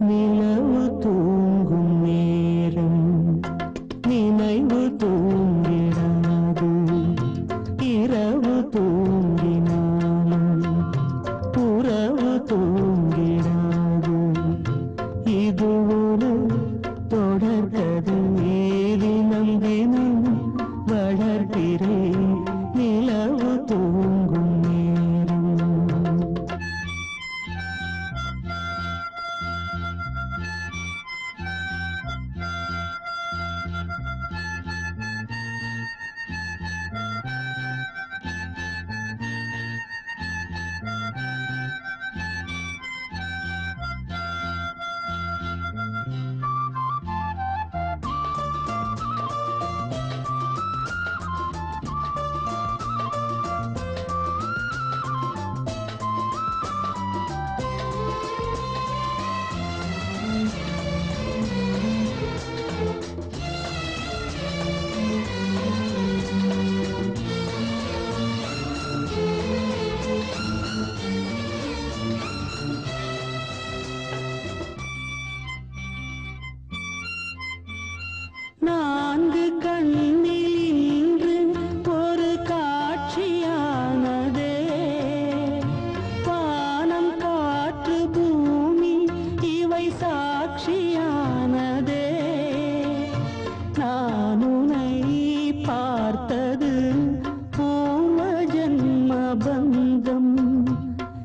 நிலவு தூங்கும் நேரம் நினைவு தூங்கிடாது. இரவு தூங்கினாலும் உறவு தூங்கிடாது. இது ஒரு தொடர்கதை. தினம் தினம் வளர்கிறேன் நிலவு தூங்கும் நேரம். நான்கு கண்ணில் இன்று ஒரு காட்சியானதே. வானம் காற்று பூமி இவை சாட்சியானதே. நான் உன்னை பார்த்தது பூர்வ ஜன்ம பந்தம்.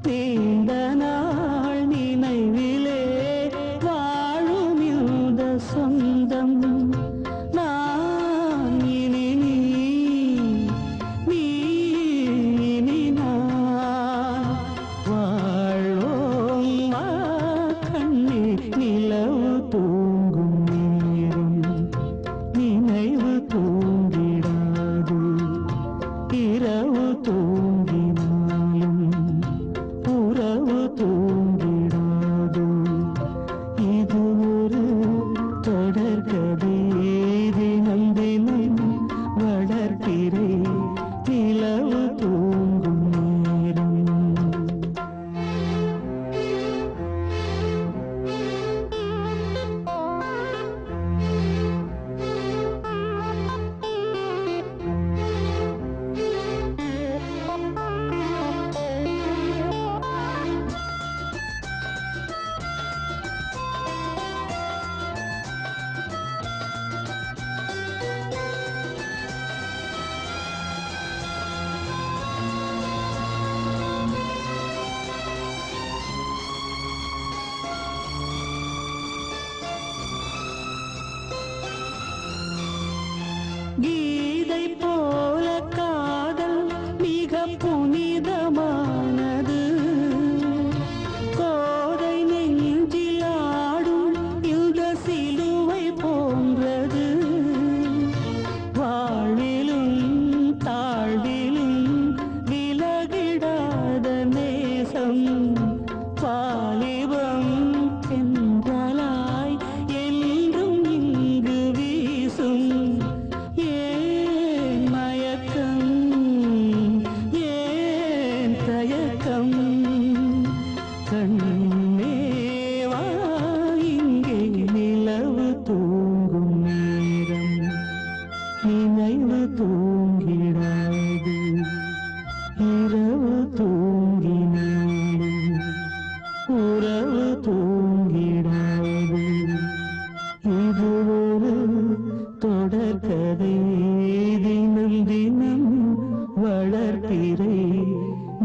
நீண்ட நாள் நினைவிலே வாழும் இந்த சொந்தம். நிலவு தூங்கும் நேரம் நினைவு தூங்கிடாது. இரவு தூங்கினாலும் உறவு தூங்கிடாது. இது ஒரு தொடர்கதை. தினம் தினம் வளர்க்கிறேன் நிலவு தூங்கும் நேரம். கீதை போல காதல் மிக புனிதமானது. கோதை நெஞ்சில் ஆடும் இந்த சிலுவை போன்றது. வாழ்விலும் தாழ்விலும் விலகிடாத நேசம். வாலிபம் தென்றலாய் என்றும் இங்கு வீசும். ஏன் மயக்கம் ஏன் தயக்கம். கண்ணேவா இங்கே நிலவு தூங்கும் நேரம் நினைவு தூங்கிடாது. இரவு தூங்கினாலும் உறவு தூங்கிடாது. இது ஒரு தொடர்கதை. தினம் தினம் வளர்க்கிறேன்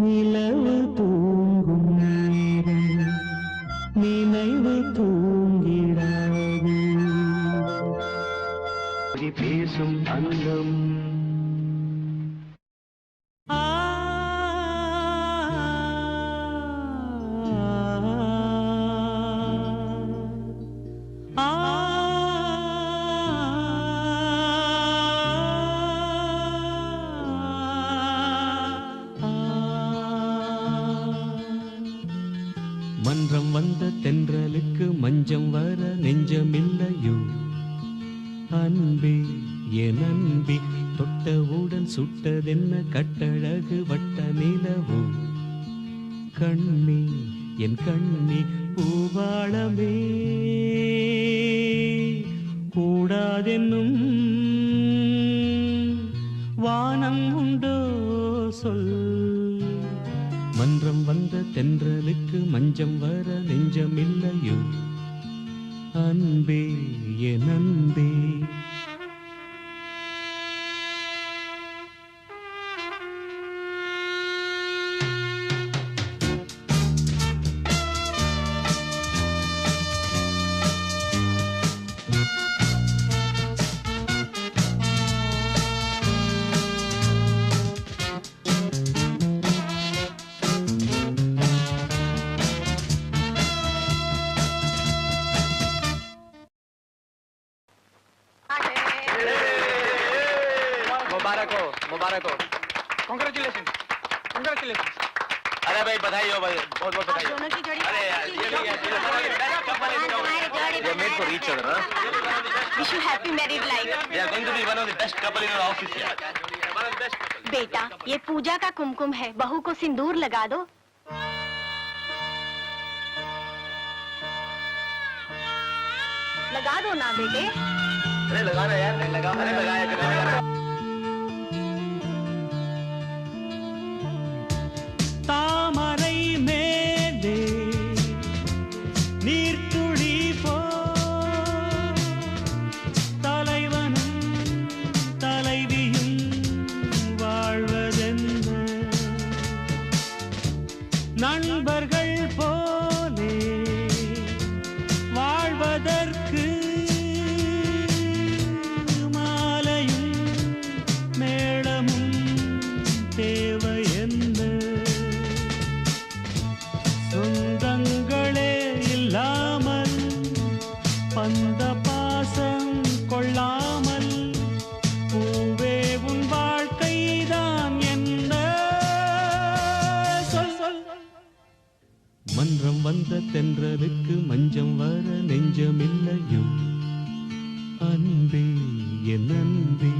நிலவு தூங்கும் நேரம் நினைவு தூங்கிடாது. பேசும் அங்கம் மன்றம் வந்த தென்றலுக்கு மஞ்சம் வர நெஞ்சமில்லையோ. அன்பே என் அன்பே தொட்டவுடன் சுட்டதென்ன கட்டழகு வட்ட நிலவோ. கண்ணே என் கண்ணே பூவாளமே தென்றலுக்கு மஞ்சம் வர நெஞ்சமில்லையோ அன்பே என் அன்பே. मुबारक हो कांग्रेचुलेशन कांग्रेचुलेशन। अरे भाई बधाई हो भाई, बहुत बहुत बधाई हो। अरे यार ये made for each other. Wish you happy married life. They are going to be one of the best couple in our office यार, वन ऑफ द बेस्ट। बेटा ये पूजा का कुमकुम है, बहू को सिंदूर लगा दो। लगा दो ना बेटे। अरे लगाना यार, नहीं लगा, अरे लगाया कर। தாமரை மேலே நீர்த்துளி போ தலைவனும் தலைவியும் வாழ்வதென்ன நண்பர்கள் போலே வாழ்வதற்கு மாலையும் மேளமும் தேவை என்ன சொந்தங்களே இல்லாமல் பந்த பாசம் கொள்ளாமல் பூவே உன் வாழ்க்கைதான் என்ன சொல் சொல். மன்றம் வந்த தென்றலுக்கு மஞ்சம் வர நெஞ்சமில்லையோ அன்பே என் அன்பே.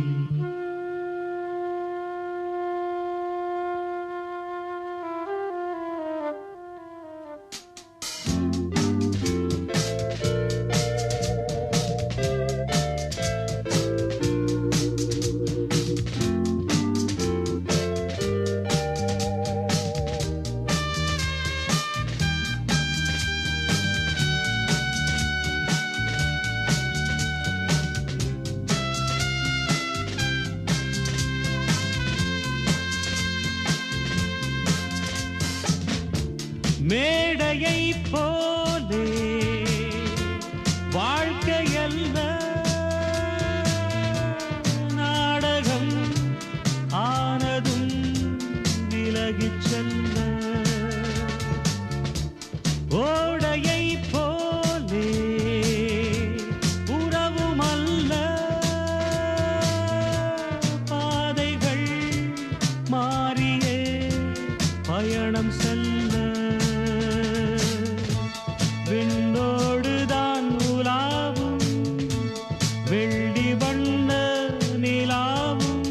மேடையை போலே வாழ்க்கையல்ல நாடகம் ஆனதும் விலகிச் செல்ல ஓடையை போலே உறவுமல்ல பாதைகள் மாறியே பயணம் செல்ல விண்ணோடுதான் உலாவும் வெள்ளி வண்ண நிலாவும்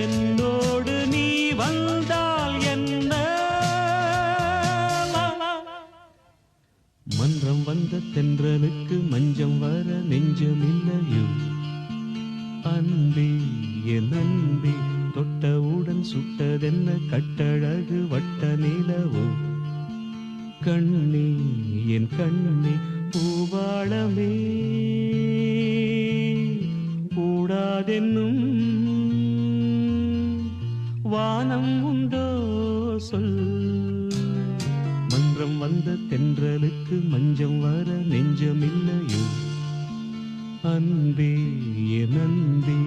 என்னோடு நீ வந்தால் என்ன. மன்றம் வந்த தென்றலுக்கு மஞ்சம் வர நெஞ்சமில்லையோ அன்பே என் அன்பே. தொட்டவுடன் சுட்டதென்ன கட்டழகு வட்ட நிலவோ கண்ணே என் கண்ணே பூவாளமே கூடாதென்னும் வானம் உண்டோ சொல். மன்றம் வந்த தென்றலுக்கு மஞ்சம் வர நெஞ்சமில்லையோ அன்பே என் அன்பே.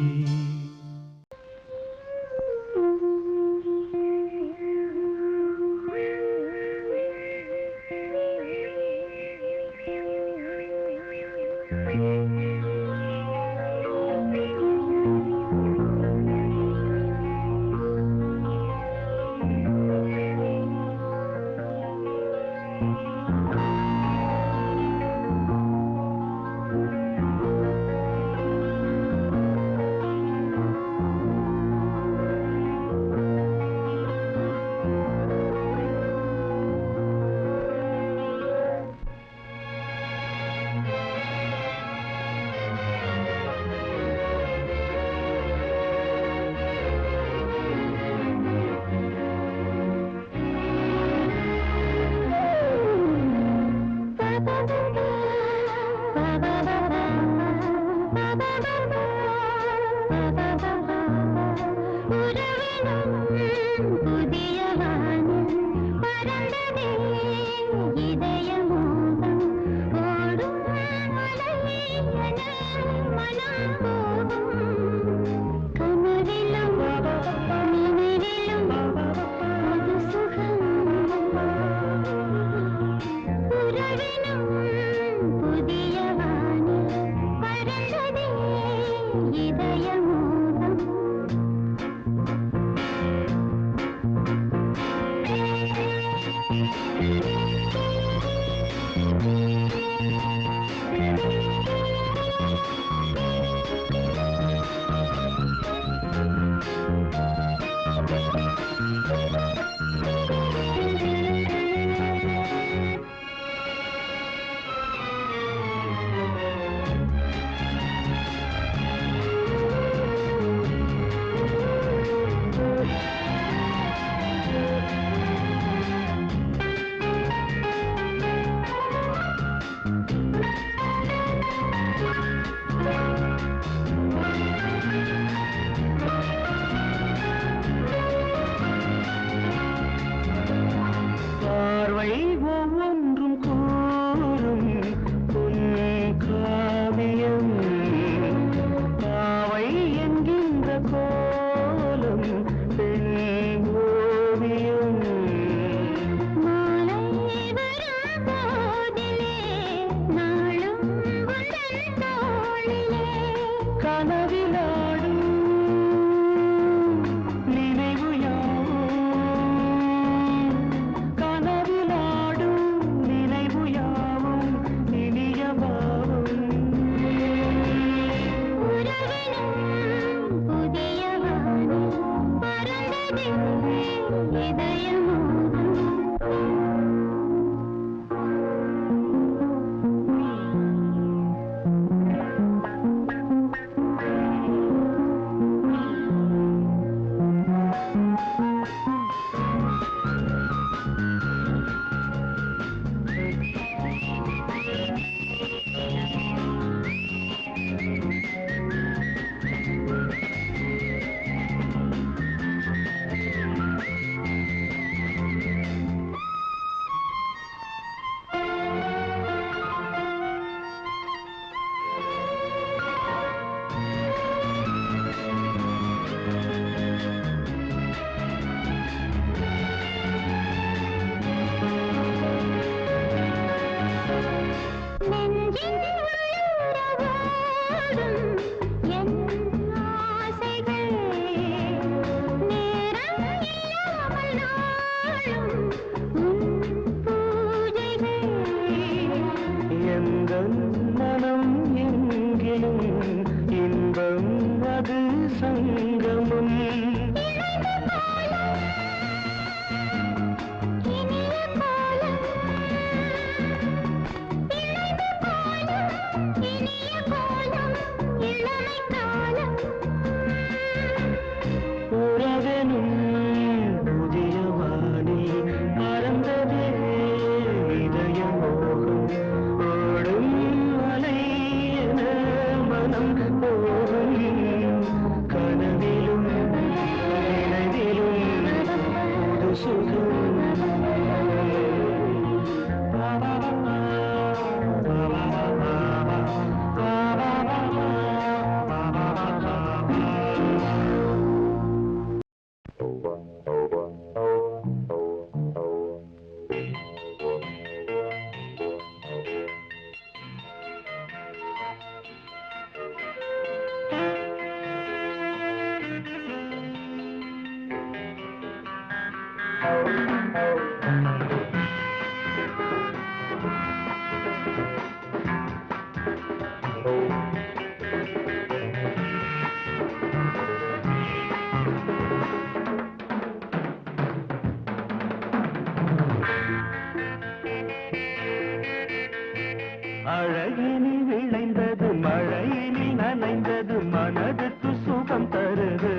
அழகினில் விளைந்தது மழையினில் நனைந்தது மனதுக்கு சுகம் தருது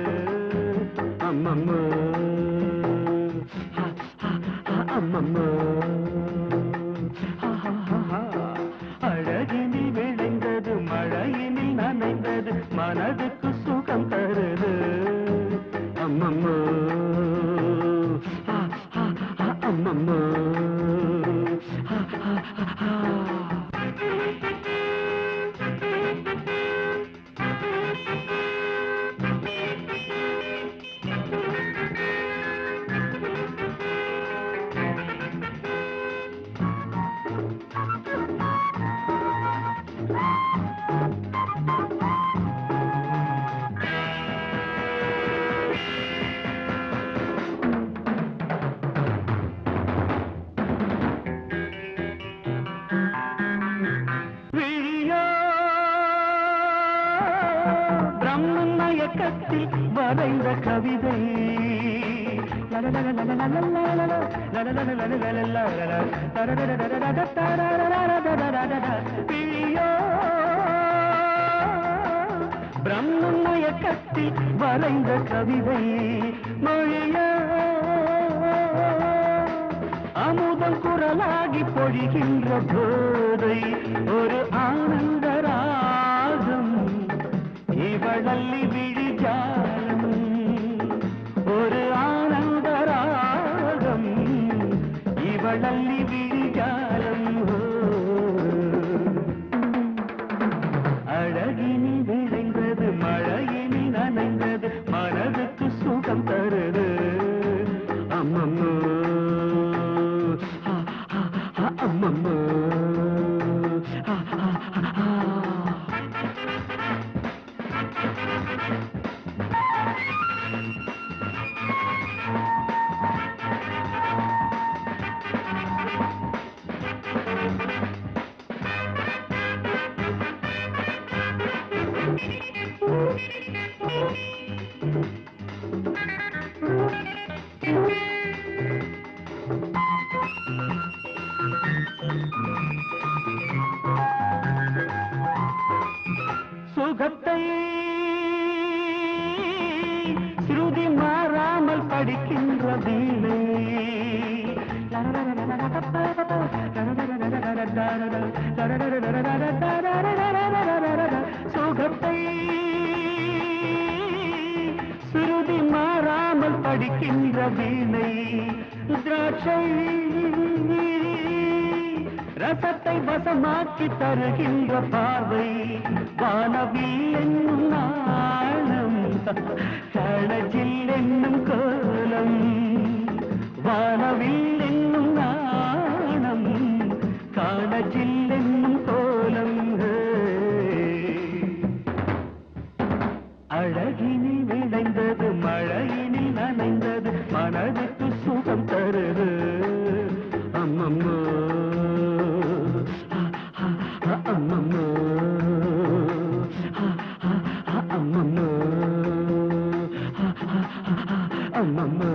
அம்மம்மோ அம்மம்மோ அழகினில் விளைந்தது மழையினில் நனைந்தது மனதுக்கு சுகம் தருது அம்மம்மோ அம்மம்மோ வரைந்த கவிதை பிரம்மயக்கத்தில் வரைந்த கவிதை மொழிய அமுதம் குரலாகி பொழிகின்ற போதை ஒரு ஆனந்த ராகம் இவளல்லி விழிஜாலம் ஒரு ஆனந்த ராகம் இவளல்லி விழிஜாலம் அழகினில் விளைந்தது மழையினில் நனைந்தது மனதுக்கு சுகம் தருது அம்மம்மோ அம்மம்மோ சுகத்தை ஸ்ருதி மாறாமல் படிக்கின்ற வீணை சுகத்தை ஸ்ருதி மாறாமல் படிக்கின்ற வீணை திராட்சை ரசத்தை வசமாக்கி தருகின்ற பார்வை வானவில் என்னும் நாளம் கடஜில் என்னும் கோலம் வானவில் என்னும் நாணம் காணஜில் என்னும் கோலம் அழகினில் விளைந்தது மழையினில் நனைந்தது மனதுக்கு சுகம் தருது அம்மம்மோ அம்மம்மோ அம்மம்மோ அம்மம்மோ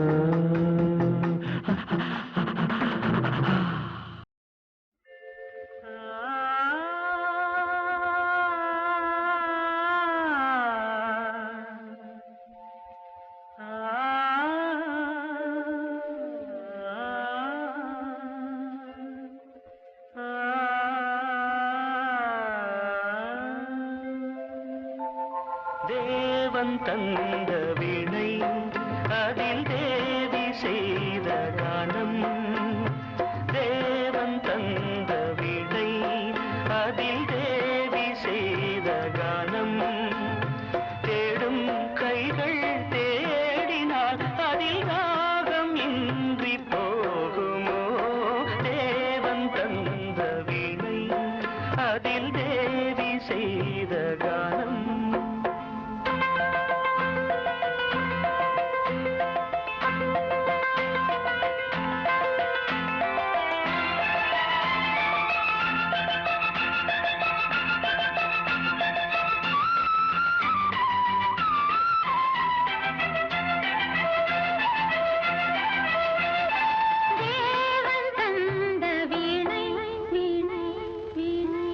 தேவன் தந்த வீணை அதில் தேவி செய்த கானம் தேவன் தந்த வீணை அதில் தேவி செய்த கானம் தேடும் கைகள் தேடினால் அதில் ராகம் இன்றி போகுமோ தேவன் தந்த வீணை அதில் தேவி செய்த கானம் தேவன் தந்த வீணை வீணை வீணை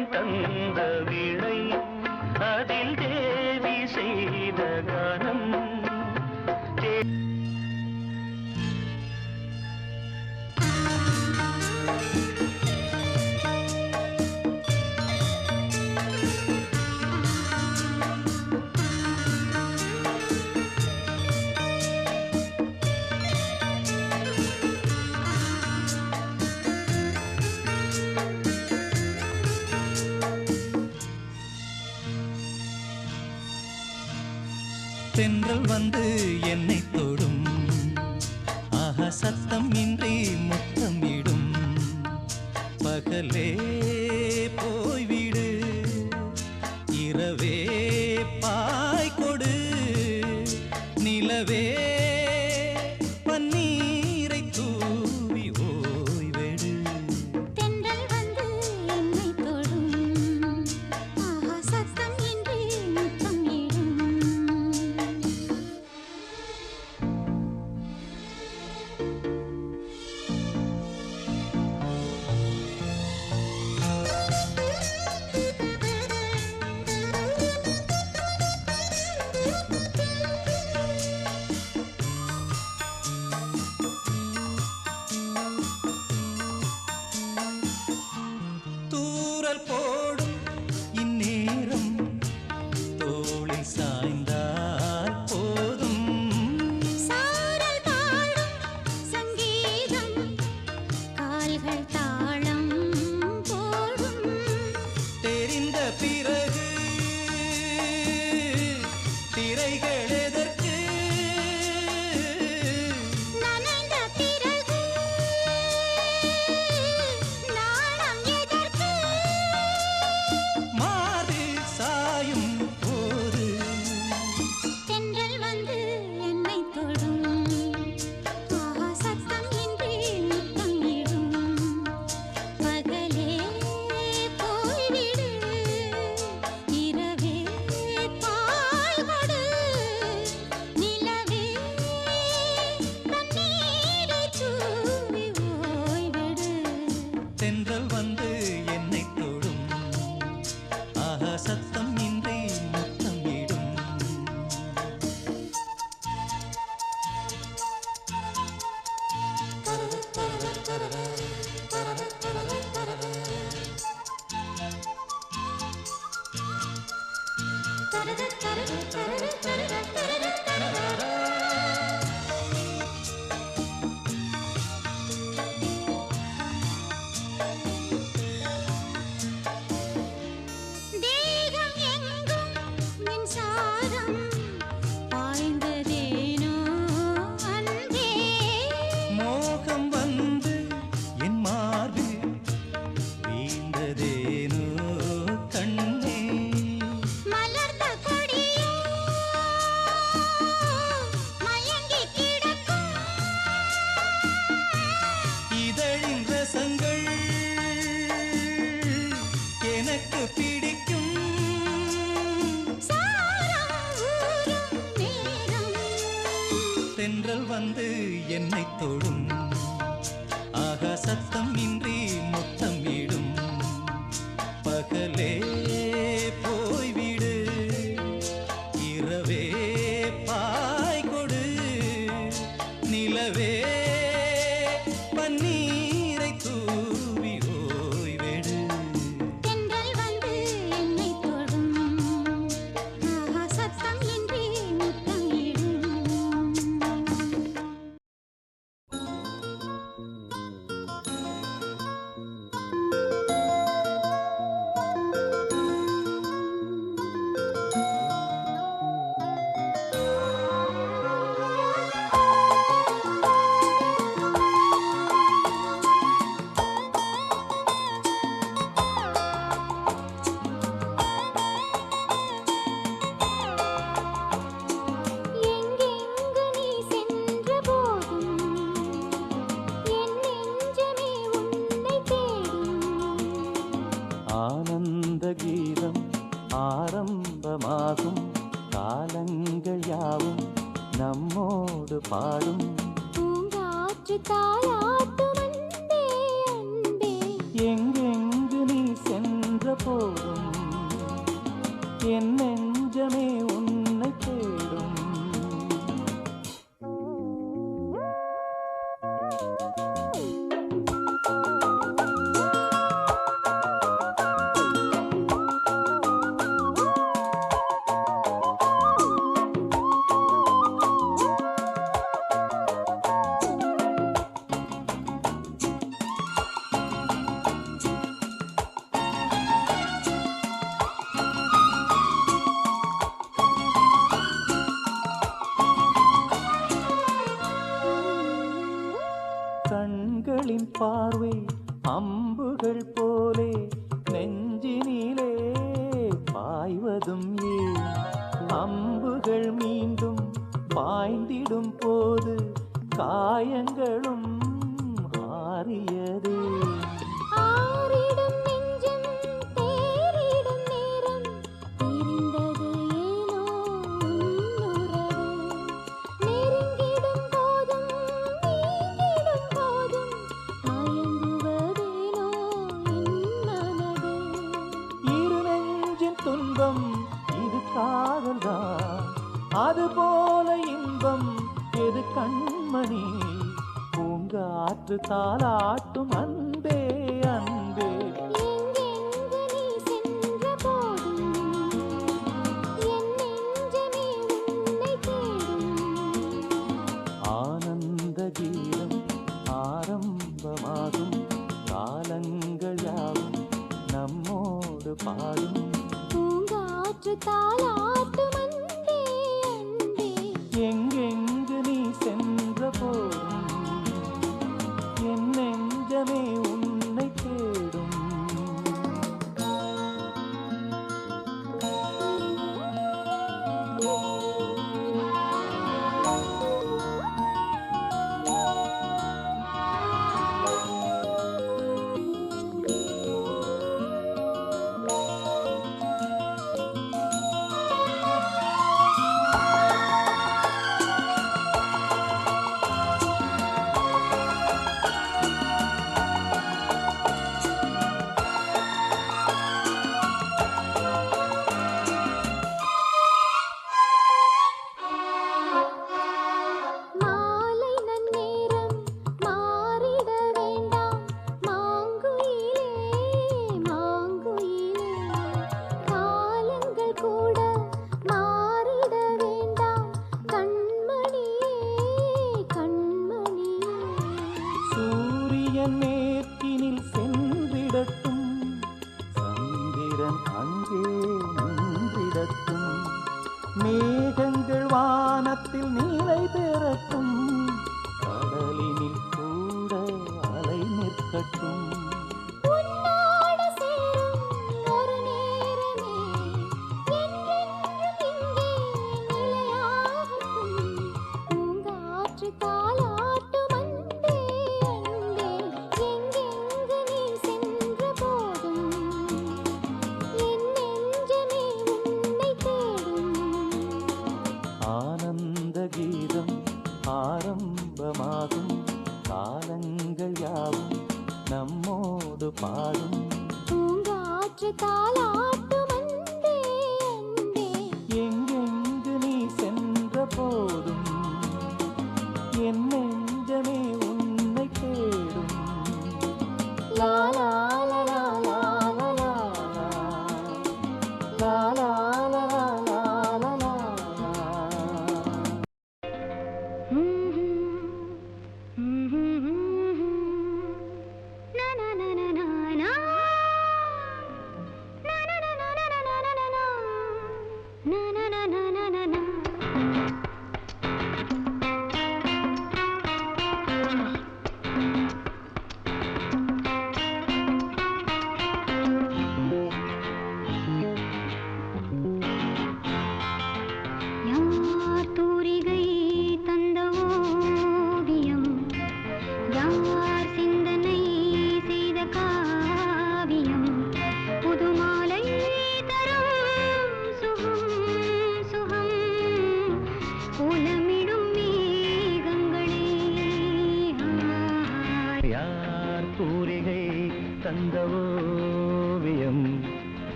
தெய்வம் தந்த வீணை அதில் தேவி செய்த கானம் தென்றல் வந்து என்னை தொடும் ஆஹா சத்தம் இன்றி முத்தம் இடும் பகலே போய்விடு இரவே பாய் கொடு நிலவே பன்னீரை தூவி ஓய்வெடு தென்றல் வந்து என்னை தொடும் ஆஹா சத்தம் இன்றி முத்தம் இடும் தூறல் போடும் இந்நேரம் தோளில் சாய்ந்தால் போதும் சாரல் பாடும் சங்கீதம் கால்கள் தாளம் போடும் தெரிந்த பிறகு திரைகள் எதற்கு நனைந்த பிறகு நாணம் எதற்கு மாறு சாயும் போது தென்றல் வந்து என்னை தொடும் ஆஹா சத்தம் இன்றி முத்தம் இடும் பகலே போய்விடு இரவே பாய் கொடு நிலவே தண்ணீரை தூவி ஓய்விடு தென்றல் வந்து என்னை தொடும் ஆஹா சத்தம் இன்றி முத்தம் இடும் தேகம் எங்கும் மின்சாரம் பாய்ந்ததேனோ அன்பே மோகம் வந்து என் மார்பில் வீழ்ந்ததேனோ கண்ணே மலர்ந்த கொடியோ மயங்கி கிடக்கும் இதழின் ரசங்கள் எனக்கு பிடிக்கும் சாரம் ஊரும் நேரம் தென்றல் வந்து என்னை தொடும் ஆகா சத்தம் இன்றி முத்தம் இடும் பகலே போய்விடு இரவே பாய் கொடு நிலவே பன்னீரை தூவி ஓய்வெடு தென்றல் வந்து என்னை தொடும் ஆஹா சத்தம் இன்றி முத்தம் இடும் எங்கெங்கு நீ சென்ற போதும் என் நெஞ்சமே உன்னை தேடும் ஆனந்த கீதம் ஆரம்பமாகும் காலங்கள் யாவும் நம்மோடு பாடும் பூங்காற்று தாலாட்டும் அன்பே அன்பே எங்கெங்கு நீ சென்ற போ என் நெஞ்சமே உன்னை தேடும். கண்களின் பார்வை அம்புகள் போலே நெஞ்சினிலே பாய்வதும் ஏன்? அம்புகள் மீண்டும் பாய்ந்திடும் போது காயங்களும் ஆறியதே. ஆறிடும் நெஞ்சம் தேறிடும் நேரம் பிரிந்தது ஏனோ உன்னுறவு. நெருங்கிடும் போதும் நீங்கிடும் போதும் மயங்குவதேனோ என் மனது. இரு நெஞ்சின் துன்பம் இது காதல்தான், அதுபோல இன்பம் எது கண்மணி? பூங்காற்று தாலாட்டும் அன்பே அன்பே. எங்கெங்கு நீ சென்ற போதும் என் நெஞ்சமே உன்னை தேடும். ஆனந்த கீதம் ஆரம்பமாகும், காலங்கள் யாவும் நம்மோடு பாடும். பூங்காற்று தாலாட்டும் அன்பே அன்பே. எங்கெங்கு நீ சென்ற போதும் என் நெஞ்சமே உன்னை தேடும். மாலை நன்னேரம் மாறிட வேண்டாம் மாங்குயிலே மாங்குயிலே. காலங்கள் கூட மாறிட வேண்டாம் கண்மணியே கண்மணியே. சூரியன் மேற்கினில் சென்றிடட்டும், சந்திரன் அங்கே நின்றிடட்டும். மேகங்கள் வானத்தில் நிலை பெறட்டும், கடலினில் கூட அலை நிற்கட்டும். உன்னோடு சேரும் ஒரு நேரமே என்றென்றும் இங்கே நிலையாகட்டும். பூங்காற்று தாலாட்டும் அன்பே அன்பே. எங்கெங்கு நீ சென்ற போதும் என் நெஞ்சமே உன்னை தேடும். ஆனந்த கீதம் ஆரம்பமாகும், காலங்கள் யாவும் நம்மோடு பாடும். பூங்காற்று தாலாட்டும் அன்பே அன்பே. எங்கெங்கு நீ சென்ற போதும் என் நெஞ்சமே உன்னை தேடும். லா லா லா லா லா லா லா. லா லா லா லா லா லா லா. Na na na na na na na na na na.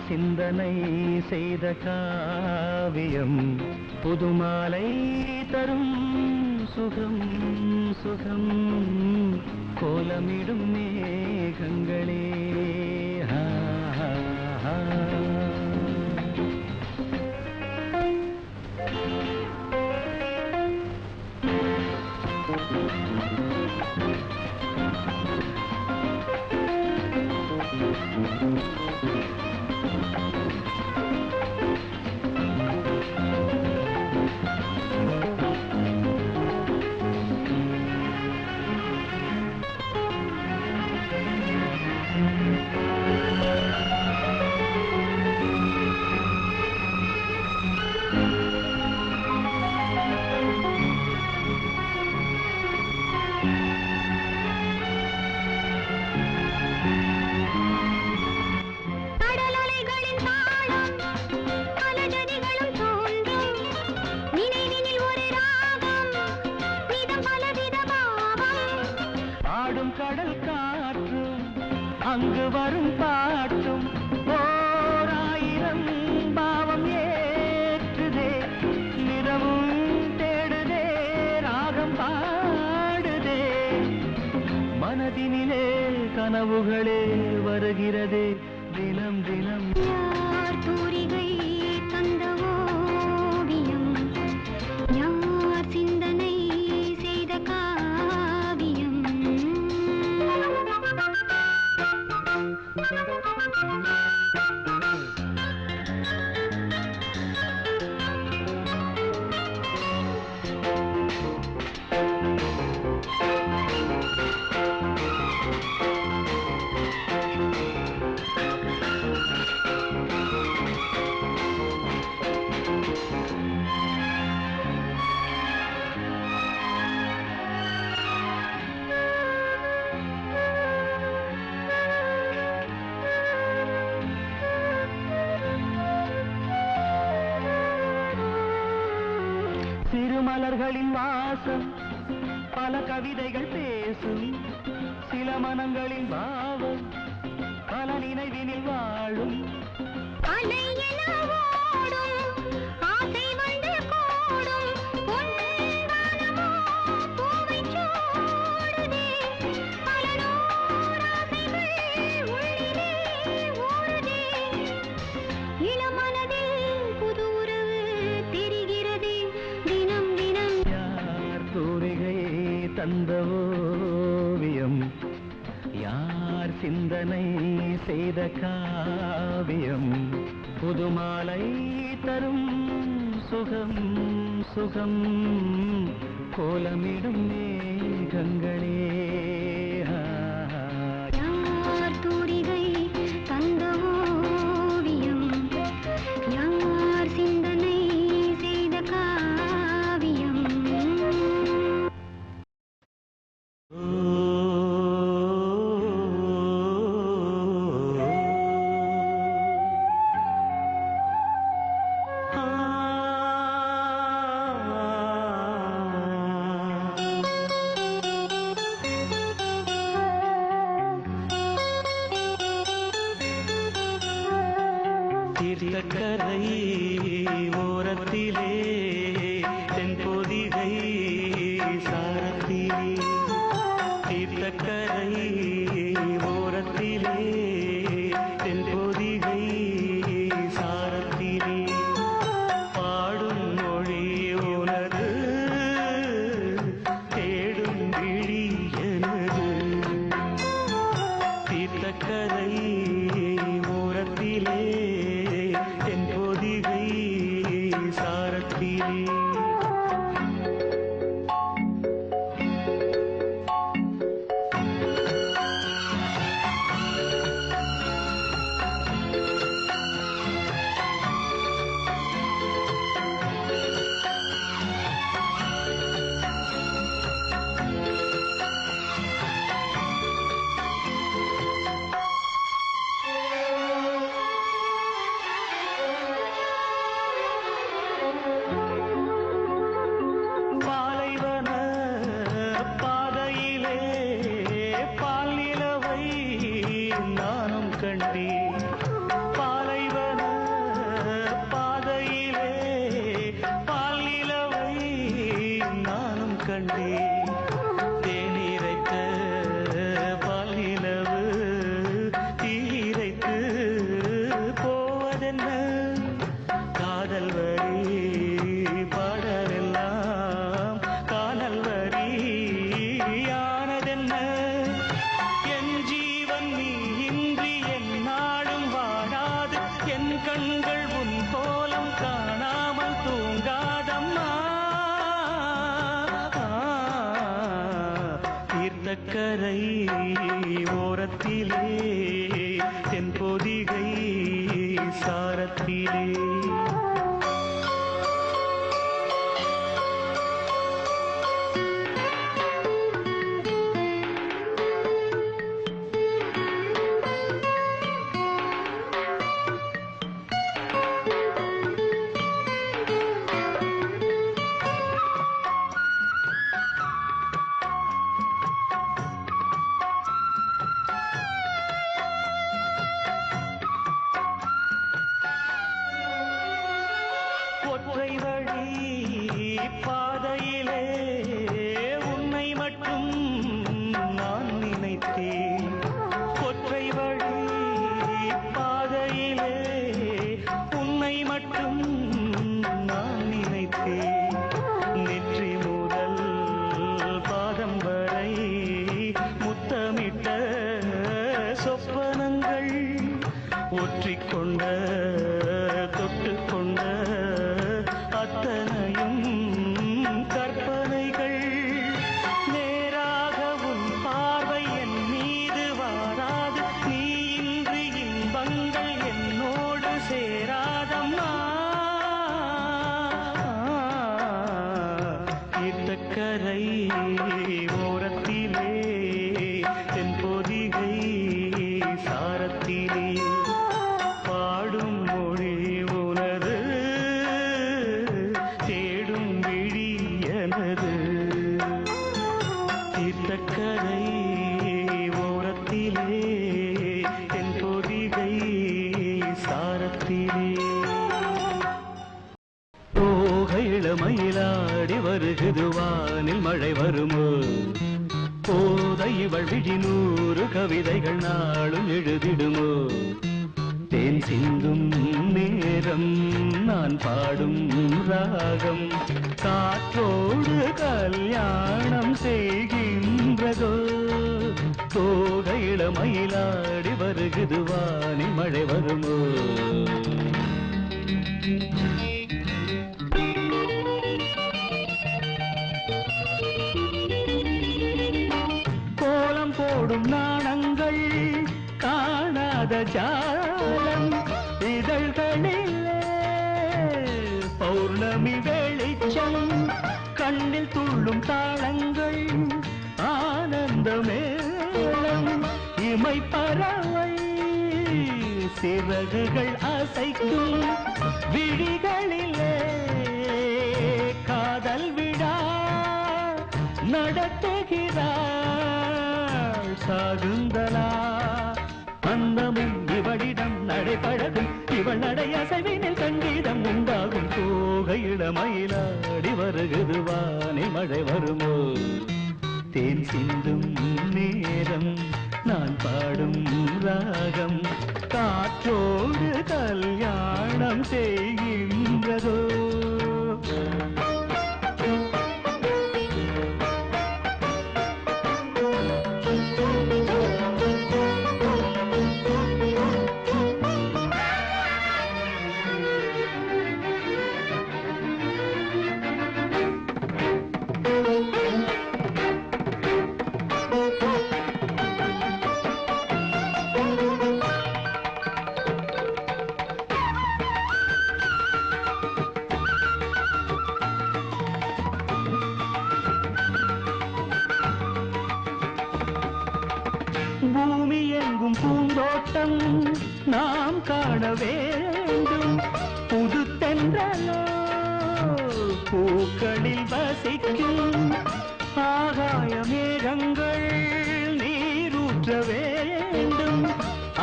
சிந்தனை செய்த காவியம் புதுமாலை தரும் சுகம் சுகம் கோலமிடும் மேகங்களே ஹா, ஹா, ஹா. கடல் காற்றும் அங்கு வரும் பாட்டும் ஓராயிரம் பாவம் ஏற்றுதே நிறமும் தேடுதே ராகம் பாடுதே மனதினிலே கனவுகளே வருகிறதே தினம் தினம் யார் தூரிகை தந்த ஓவியம் யார் சிந்தனை செய்த காவியம் சிறுமலர்களின் வாசம் பல கவிதைகள் பேசும் சில மனங்களின் பாவம் பல நினைவினில் வாழும் தந்த ஓவியம் யார் சிந்தனை செய்த காவியம் புதுமாலை தரும் சுகம் சுகம் கோலமிடும் மேகங்களே யார் தூரிகை தந்த ஓவியம் யார் சிந்தனை செய்த காவியம் தீர்த்தக்கரை ஓரத்திலே தென்பொதிகை சாரத்திலே தீர்த்தக்கரை ஓரத்திலே தென்பொதிகை சாரத்திலே பாடும் மொழி உனது தேடும் விழி எனது தீர்த்தக்கரை ஓரத்திலே தென்பொதிகை சாரத்திலே சாரத்திலே ஒற்றை வழி பாதையிலே உன்னை மட்டும் நான் நினைத்தேன். ஒற்றை வழி பாதையிலே உன்னை மட்டும் நான் நினைத்தேன். நெற்றி முதல் பாதம் வரை முத்தமிட்ட சொப்பனங்கள் ஒற்றிக்கொண்ட தொட்டுக்கொண்ட அத்தனையும் கற்பனைகள். நேராக உன் பார்வை என் மீது வாராது, நீ இன்றி இன்பங்கள் என்னோடு சேராதம்மா. தீர்த்தக்கரை ஓரத்திலே தென்பொதிகை சாரத்திலே பாடும் மொழி உனது, தேடும் விழி எனது. தீர்த்தக்கரை ஓரத்திலே தென்பொதிகை சாரத்திலே இளமயிலாடி வருகுது வானில் மழை வருமோ. போதை இவள் விழி 100 கவிதைகள் நாளும் எழுதிடுமோ. தேன் சிந்தும் நேரம் நான் பாடும் ராகம் காற்றோடு கல்யாணம் செய்கின்றதோ. போதை இளமயிலாடி வருகுது வானில் மழை வருமோ. போடும் நாணங்கள் காணாத ஜாலம் இதழ்களிலே பௌர்ணமி வெளிச்சம் கண்ணில் துள்ளும் தாளங்கள் ஆனந்தமேளம் இமை பறவை சிறகுகள் அசைக்கும் விழிகளிலே காதல் விழா நடத்துகிறார் சாகுந்தலா. அந்தமும் இவளிடம் நடைபழகும் இவள் நடை அசைவினில் சங்கீதம் உண்டாகும். போகை இளமயிலாடி வருகுது வானில் மழை வருமோ. தேன் சிந்தும் நேரம் நான் பாடும் ராகம் காற்றோடு கல்யாணம் செய்கின்றதோ. பூமி எங்கும் பூந்தோட்டம் நாம் காண வேண்டும். புது தென்றலோ பூக்களில் வசிக்கும். ஆகாய மேகங்கள் நீரூற்ற வேண்டும்.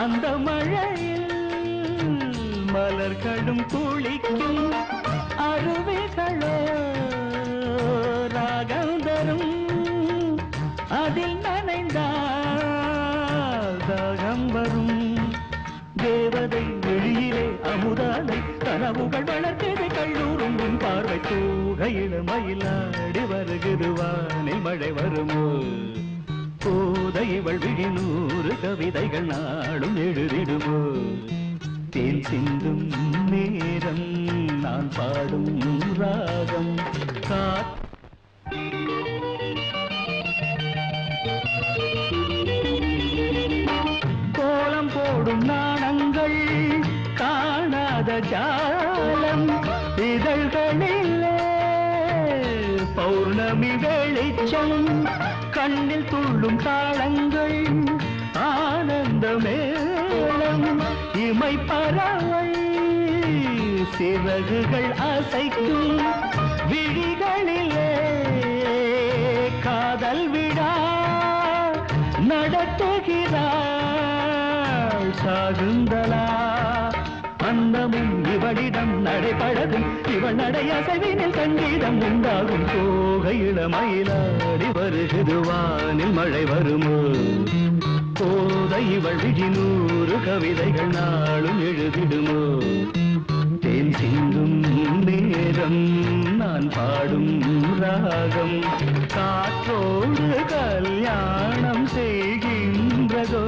அந்த மழையில் மலர்களும் குளிக்கும். அருவிகளோ ராகம் தரும். அதில் நனைந்தால் தாகம் வரும். தேவதை வெளியிலே அமுதாலை கனவுகள் வளர்த்தது கல்லூரும். உன் பார்வை தூகை இளமயிலாடி வருகுது வானில் மழை வருமோ. போதை இவள் விழி 100 கவிதைகள் நாளும் எழுதிடுமோ. தேன் சிந்தும் நேரம் நான் பாடும் ராகம் கோலம் போடும் நாணங்கள் காண வர்ணஜாலம் இதழ்களிலே பௌர்ணமி வெளிச்சம் கண்ணில் துள்ளும் தாளங்கள் ஆனந்த மேளம் இமை பறவை சிறகுகள் அசைக்கும் விழிகளிலே காதல் விழா நடத்துகிறாள் சாகுந்தலா அந்தமும் இவளிடம் நடைபழகும் இவள் நடையசைவினில் சங்கீதம் உண்டாகும் போக இளமயிலாடி வருகிறது வானில் மழை வருமோ போத இவள் விழி 100 கவிதைகள் நாளும் எழுதிடுமோ தேன் சிந்தும் நேரம் நான் பாடும் ராகம் காற்றோடு கல்யாணம் செய்கின்றதோ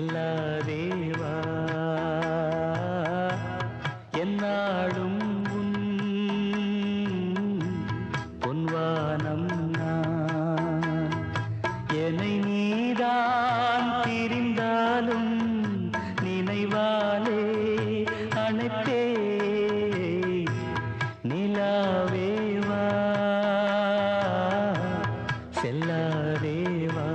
செல்லாதேவா என்னாலும் பொன்வானம் நான் என்னை நீதான் திரிந்தாலும் நினைவாலே அணைத்தே நிலாவேவா செல்லாதேவா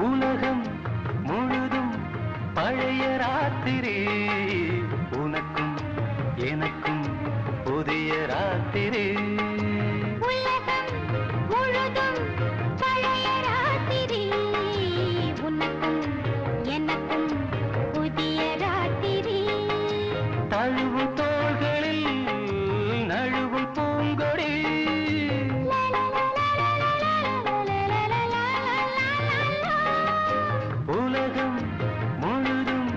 உலகம் முழுதும் பழைய ராத்திரி உனக்கும் எனக்கும் புதிய ராத்திரி உலகம் முழுதும் பழைய ராத்திரி உனக்கும் எனக்கும் புதிய ராத்திரி தழுவும் தோள்களில் நழுவும் பூங்கொடி உலகம் முழுதும்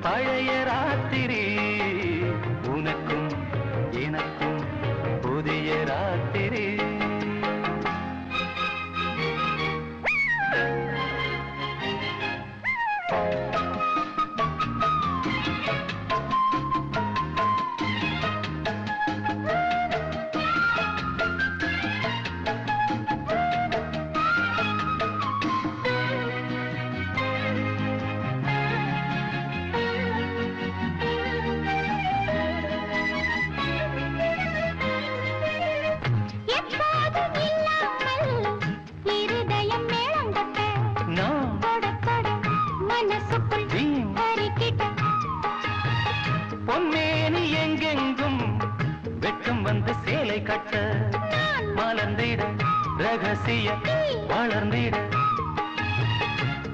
பழைய ராத்திரி உனக்கும் எனக்கும் புதிய ராத்திரி எப்போதும் இல்லாமல் இருதயம் மேளம் தட்ட நான் தொட தொட மனசுக்குள் வீண் அறிக்கிட்ட பொன்மேனி எங்கெங்கும் வெட்கம் வந்து சேலை கட்ட மலர்ந்திட ரகசிய வளர்ந்திட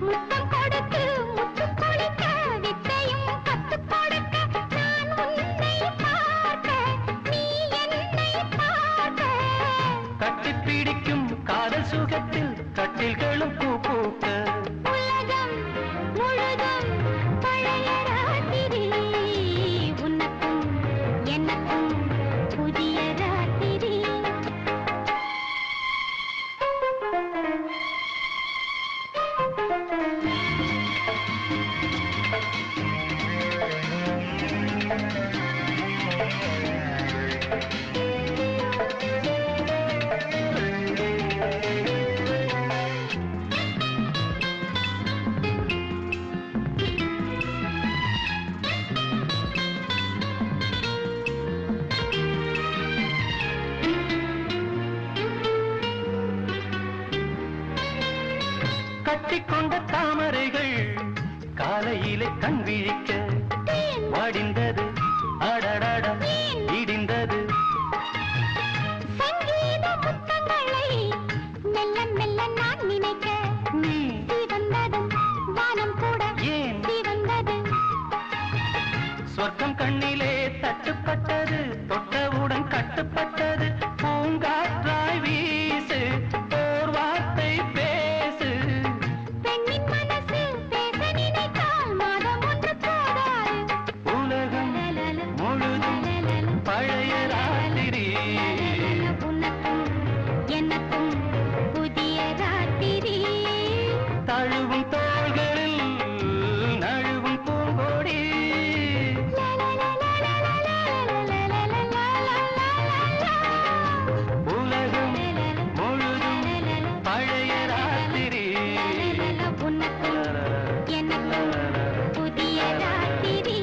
முத்தம் கொடுத்து முத்து கொடுக்க வித்தையும் கத்துக் கொடுக்க நான் உன்னை பார்க்க நீ என்னை பார்க்க கட்டிப் பிடிக்கும் காதல் சுகத்தில் கட்டில்களும் பூ பூக்க உலகம் முழுதும் பழைய ராத்திரி உனக்கும் எனக்கும் புதிய ராத்திரி கட்டிக்கொண்ட தாமரைகள் காலையிலே கண் விழிக்க வடிந்தது அடடட இடிந்தது சங்கீத முத்தங்களை மெல்ல மெல்ல நான் நினைக்க நீ சிவந்ததும் வானம் கூட ஏன் சிவந்தது சொர்க்கம் கண்ணிலே தட்டுப்பட்டது தொட்டவுடன் கட்டுப்பட்டது பூங்காற்றாய் வீசு ஓர் வார்த்தை பேசு பெண்ணின் மனசு பேச நினைத்தால் மாதம் ஒன்று போதாது உலகம் முழுதும் பழைய ராத்திரி உனக்கும் எனக்கும் புதிய ராத்திரி தழுவும் தோள்களில் நழுவும் பூங்கொடி உலகம் முழுதும் பழைய ராத்திரி உனக்கும் எனக்கும் புதிய ராத்திரி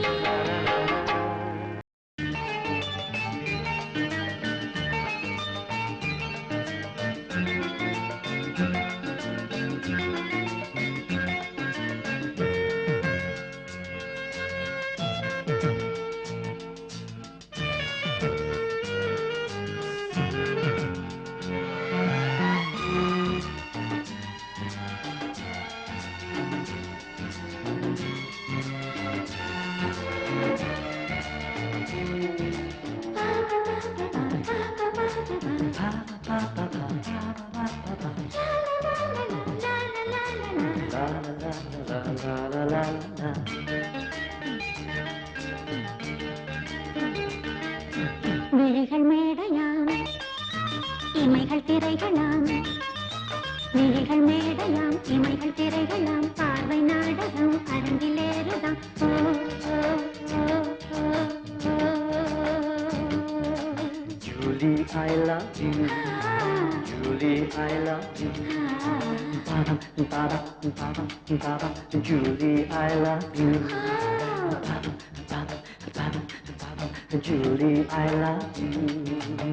விழிகள் மேடையாம் இமைகள் திரைகளாம் விழிகள் மேடையாம் இமைகள் திரைகளாம் பார்வை நாடகம் அரங்கிலேறுதாம் ஓ, ஓ, ஓ, ஓ, ஓ. Julie, I love you. Julie, I love you. Baba, baba, baba, baba. Julie, I love you. Baba, baba, baba, baba. Julie, I love you.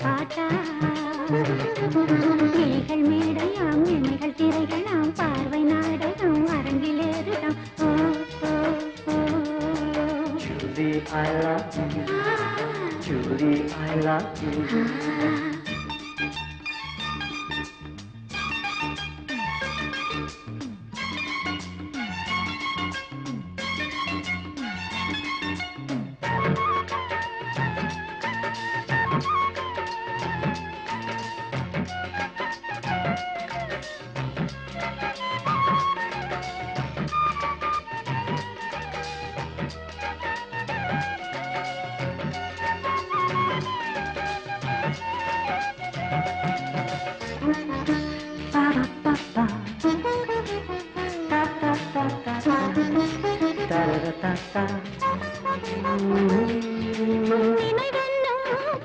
பாட்டா கிளிகள் மேடையாம் எமைகள் திரைகளாம் பார்வை நாடகம் அரங்கிலேறுதாம் Julie, I love you. Julie, I love you.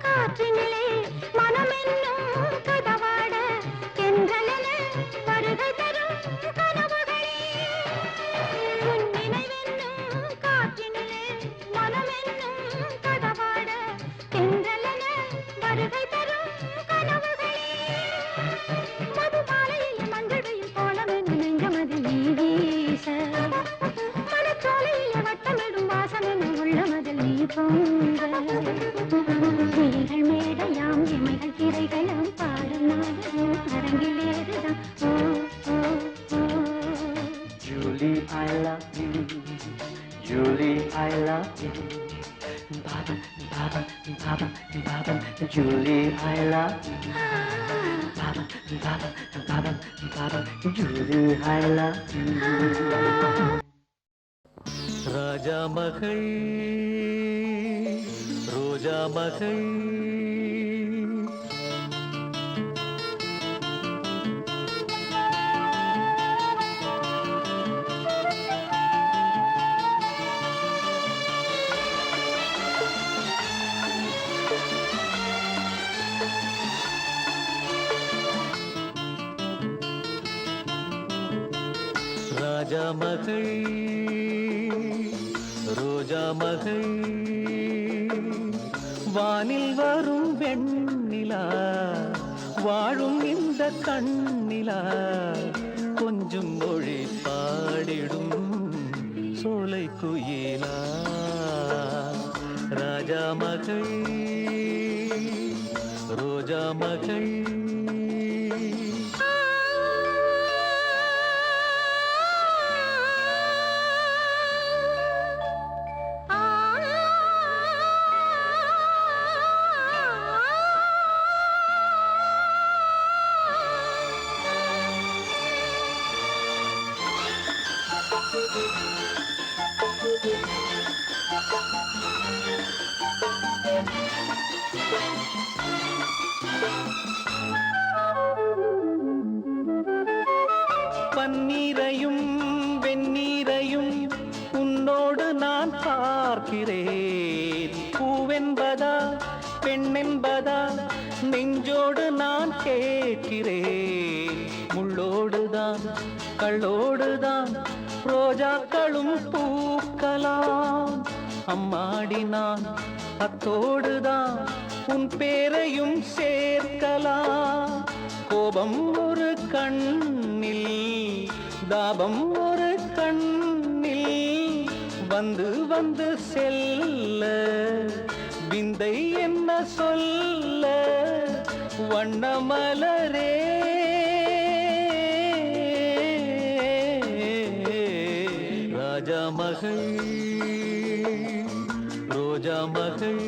காற்றினிலே மனமென்னும் கதவாட தென்றலென வருகை தரும் கனவுகளே உன் நினைவென்னும் காற்றினிலே மனமென்னும் கதவாட தென்றலென வருகை தரும் கனவுகளே மது மாலையில் மஞ்சளையும் கோலமென்று நெஞ்சமது நீ வீச மனச்சோலையில் வட்டமிடும் வாசமென உள்ளமதில் நீ பொங்க கிளிகள் மேடையாம் எமைகள் திரைகளும் பாடும் நாடகம் அரங்கில் ஏறுதாம் Julie, I love you. Julie, I love you. Baba, Baba, Baba, Baba. Julie, I love you. Baba, Baba, Baba, Baba. Julie, I love you. ராஜா மகள் ரோஜா மகள் ராஜா மகள் ரோஜா மகள் வானில் வரும் வெண்ணிலா வாழும் இந்த கண்ணிலா கொஞ்சம் மொழி பாடிடும் சோலை குயிலா ராஜா மகள் ரோஜா மகள் பன்னீரையும் வெந்நீரையும் உன்னோடு நான் பார்க்கிறேன் பூவென்பதா பெண்ணென்பதா நெஞ்சோடு நான் கேட்கிறேன் முள்ளோடுதான் கள்ளோடுதான் ரோஜாக்களும் பூக்கலாம் அம்மாடி நான் அத்தோடுதான் உன் பேரையும் சேர்க்கலாம் கோபம் ஒரு கண்ணில் தாபம் ஒரு கண்ணில் வந்து வந்து செல்ல விந்தை என்ன சொல்ல வண்ணமலரே ராஜா மகள் ரோஜா மகள்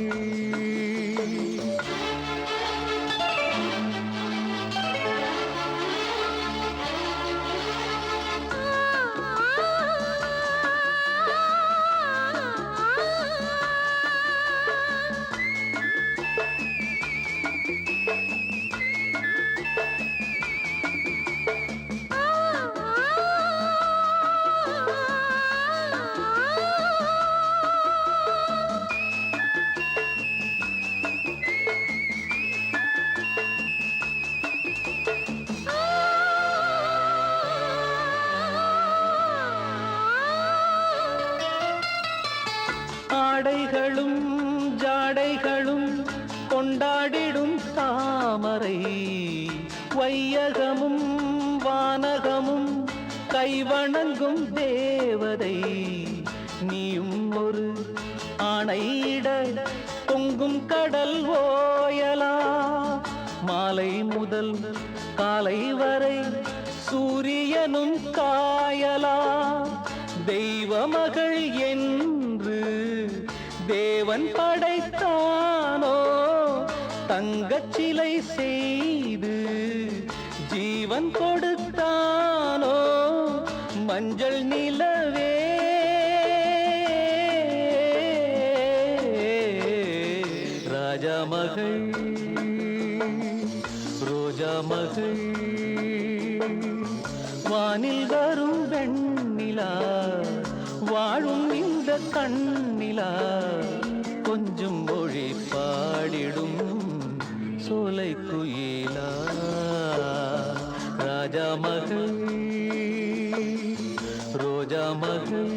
கொண்டாடிடும் தாமரை வையகமும் வானகமும் கைவணங்கும் தேவதை நீயும் ஒரு ஆணையிட பொங்கும் கடல் ஓயலா மாலை முதல் காலை வரை சூரியனும் காயலா தெய்வ மகள் என்று தேவன் படைத்தானோ தங்கச் சிலை செய்து ஜீவன் கொடுத்தானோ மஞ்சள் நிலவே ராஜா மகள் ரோஜா மகள் வானில் வரும் வெண்ணிலா வாழும் இந்த கண்ணிலா கொஞ்சம் மொழி பாடிடும் சோலை குயிலா ராஜா மகள் ரோஜா மகள்